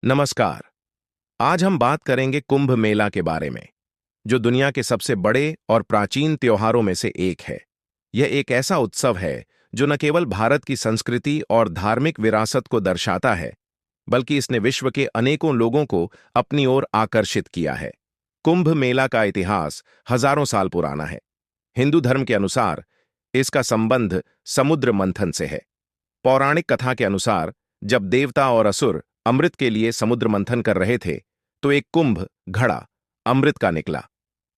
नमस्कार। आज हम बात करेंगे कुंभ मेला के बारे में, जो दुनिया के सबसे बड़े और प्राचीन त्योहारों में से एक है। यह एक ऐसा उत्सव है जो न केवल भारत की संस्कृति और धार्मिक विरासत को दर्शाता है, बल्कि इसने विश्व के अनेकों लोगों को अपनी ओर आकर्षित किया है। कुंभ मेला का इतिहास हजारों साल पुराना है। हिंदू धर्म के अनुसार इसका संबंध समुद्र मंथन से है। पौराणिक कथा के अनुसार जब देवता और असुर अमृत के लिए समुद्र मंथन कर रहे थे, तो एक कुंभ घड़ा अमृत का निकला।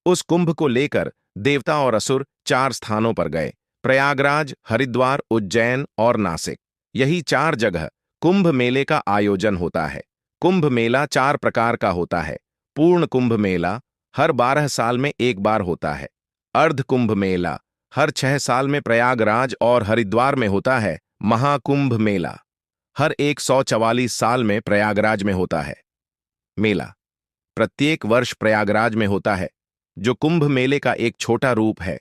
उस कुंभ को लेकर देवता और असुर 4 स्थानों पर गए: प्रयागराज, हरिद्वार, उज्जैन और नासिक। यही 4 जगह कुंभ मेले का आयोजन होता है। कुंभ मेला 4 प्रकार का होता है। पूर्ण कुंभ मेला हर 12 साल में एक बार होता है। अर्ध कुंभ मेला हर 6 साल में प्रयागराज और हरिद्वार में होता है। महाकुंभ मेला हर 144 साल में प्रयागराज में होता है। मेला प्रत्येक वर्ष प्रयागराज में होता है, जो कुंभ मेले का एक छोटा रूप है।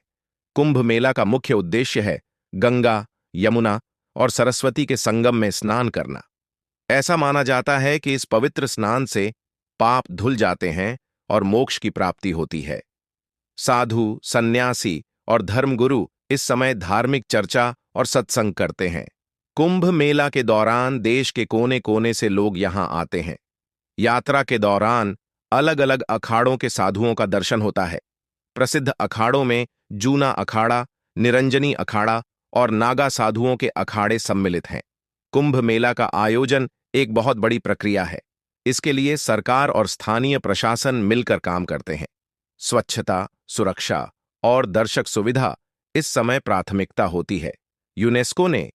कुंभ मेला का मुख्य उद्देश्य है गंगा, यमुना और सरस्वती के संगम में स्नान करना। ऐसा माना जाता है कि इस पवित्र स्नान से पाप धुल जाते हैं और मोक्ष की प्राप्ति होती है। साधु, सन्यासी और धर्मगुरु इस समय धार्मिक चर्चा और सत्संग करते हैं। कुंभ मेला के दौरान देश के कोने कोने से लोग यहां आते हैं। यात्रा के दौरान अलग अलग अखाड़ों के साधुओं का दर्शन होता है। प्रसिद्ध अखाड़ों में जूना अखाड़ा, निरंजनी अखाड़ा और नागा साधुओं के अखाड़े सम्मिलित हैं। कुंभ मेला का आयोजन एक बहुत बड़ी प्रक्रिया है। इसके लिए सरकार और स्थानीय प्रशासन मिलकर काम करते हैं। स्वच्छता, सुरक्षा और दर्शक सुविधा इस समय प्राथमिकता होती है। यूनेस्को ने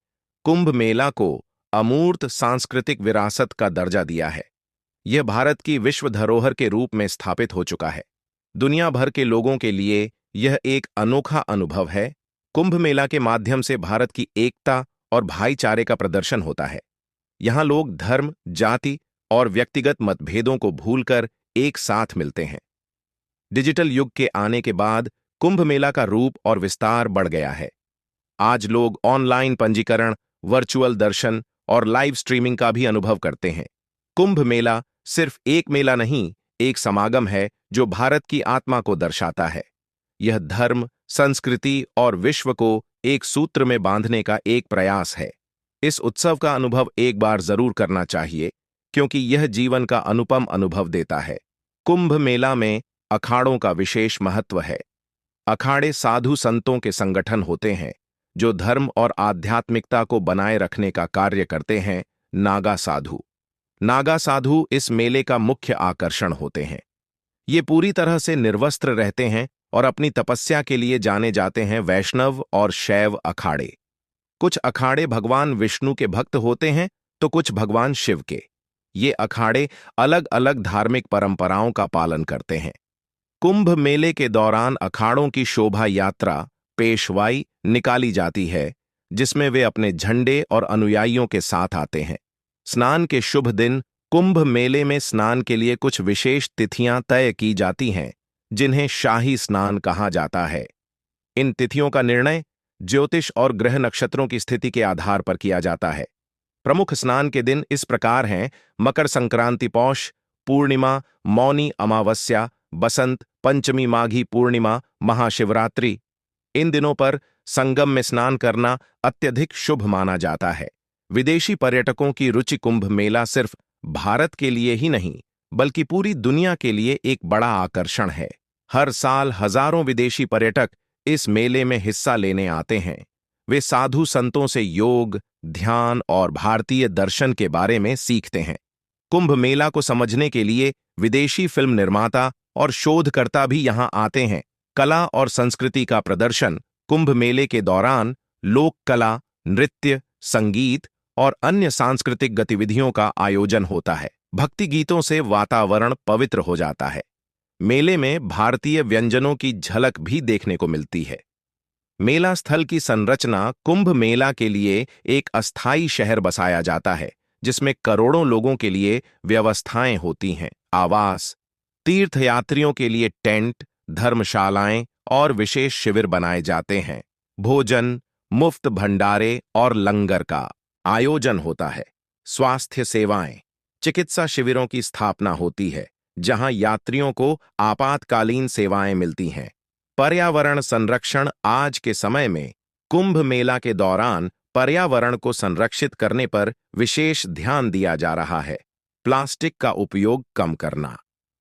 कुंभ मेला को अमूर्त सांस्कृतिक विरासत का दर्जा दिया है। यह भारत की विश्व धरोहर के रूप में स्थापित हो चुका है। दुनिया भर के लोगों के लिए यह एक अनोखा अनुभव है। कुंभ मेला के माध्यम से भारत की एकता और भाईचारे का प्रदर्शन होता है। यहाँ लोग धर्म, जाति और व्यक्तिगत मतभेदों को भूलकर एक साथ मिलते हैं। डिजिटल युग के आने के बाद कुंभ मेला का रूप और विस्तार बढ़ गया है। आज लोग ऑनलाइन पंजीकरण, वर्चुअल दर्शन और लाइव स्ट्रीमिंग का भी अनुभव करते हैं। कुंभ मेला सिर्फ एक मेला नहीं, एक समागम है जो भारत की आत्मा को दर्शाता है। यह धर्म, संस्कृति और विश्व को एक सूत्र में बांधने का एक प्रयास है। इस उत्सव का अनुभव एक बार जरूर करना चाहिए, क्योंकि यह जीवन का अनुपम अनुभव देता है। कुंभ मेला में अखाड़ों का विशेष महत्व है। अखाड़े साधु संतों के संगठन होते हैं जो धर्म और आध्यात्मिकता को बनाए रखने का कार्य करते हैं। नागा साधु इस मेले का मुख्य आकर्षण होते हैं। ये पूरी तरह से निर्वस्त्र रहते हैं और अपनी तपस्या के लिए जाने जाते हैं। वैष्णव और शैव अखाड़े, कुछ अखाड़े भगवान विष्णु के भक्त होते हैं तो कुछ भगवान शिव के। ये अखाड़े अलग अलग धार्मिक परंपराओं का पालन करते हैं। कुंभ मेले के दौरान अखाड़ों की शोभा यात्रा, पेशवाई निकाली जाती है, जिसमें वे अपने झंडे और अनुयायियों के साथ आते हैं। स्नान के शुभ दिन कुंभ मेले में स्नान के लिए कुछ विशेष तिथियां तय की जाती हैं, जिन्हें शाही स्नान कहा जाता है। इन तिथियों का निर्णय ज्योतिष और ग्रह नक्षत्रों की स्थिति के आधार पर किया जाता है। प्रमुख स्नान के दिन इस प्रकार हैं: मकर संक्रांति पौष पूर्णिमा, मौनी अमावस्या, बसंत पंचमी, माघी पूर्णिमा, महाशिवरात्रि। इन दिनों पर संगम में स्नान करना अत्यधिक शुभ माना जाता है। विदेशी पर्यटकों की रुचि कुंभ मेला सिर्फ भारत के लिए ही नहीं, बल्कि पूरी दुनिया के लिए एक बड़ा आकर्षण है। हर साल हजारों विदेशी पर्यटक इस मेले में हिस्सा लेने आते हैं। वे साधु संतों से योग, ध्यान और भारतीय दर्शन के बारे में सीखते हैं। कुंभ मेला को समझने के लिए विदेशी फिल्म निर्माता और शोधकर्ता भी यहां आते हैं। कला और संस्कृति का प्रदर्शन कुंभ मेले के दौरान लोक कला, नृत्य, संगीत और अन्य सांस्कृतिक गतिविधियों का आयोजन होता है। भक्ति गीतों से वातावरण पवित्र हो जाता है। मेले में भारतीय व्यंजनों की झलक भी देखने को मिलती है। मेला स्थल की संरचना कुंभ मेला के लिए एक अस्थायी शहर बसाया जाता है, जिसमें करोड़ों लोगों के लिए व्यवस्थाएं होती हैं। आवास, तीर्थयात्रियों के लिए टेंट, धर्मशालाएं और विशेष शिविर बनाए जाते हैं। भोजन, मुफ्त भंडारे और लंगर का आयोजन होता है। स्वास्थ्य सेवाएं, चिकित्सा शिविरों की स्थापना होती है, जहां यात्रियों को आपातकालीन सेवाएं मिलती हैं। पर्यावरण संरक्षण आज के समय में कुंभ मेला के दौरान पर्यावरण को संरक्षित करने पर विशेष ध्यान दिया जा रहा है। प्लास्टिक का उपयोग कम करना,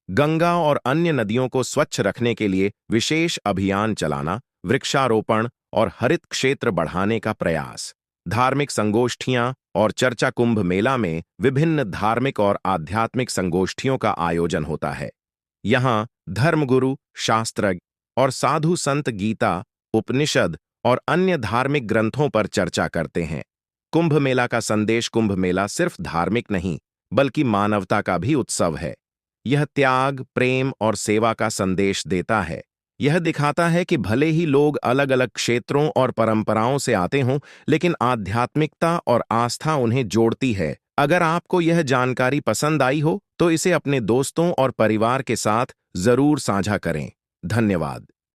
गंगा और अन्य नदियों को स्वच्छ रखने के लिए विशेष अभियान चलाना, वृक्षारोपण और हरित क्षेत्र बढ़ाने का प्रयास। धार्मिक संगोष्ठियां और चर्चा कुंभ मेला में विभिन्न धार्मिक और आध्यात्मिक संगोष्ठियों का आयोजन होता है। यहाँ धर्मगुरु, शास्त्रज्ञ और साधु संत गीता, उपनिषद और अन्य धार्मिक ग्रंथों पर चर्चा करते हैं। कुंभ मेला का संदेश कुंभ मेला सिर्फ धार्मिक नहीं, बल्कि मानवता का भी उत्सव है। यह त्याग, प्रेम और सेवा का संदेश देता है। यह दिखाता है कि भले ही लोग अलग अलग क्षेत्रों और परंपराओं से आते हों, लेकिन आध्यात्मिकता और आस्था उन्हें जोड़ती है। अगर आपको यह जानकारी पसंद आई हो, तो इसे अपने दोस्तों और परिवार के साथ जरूर साझा करें। धन्यवाद।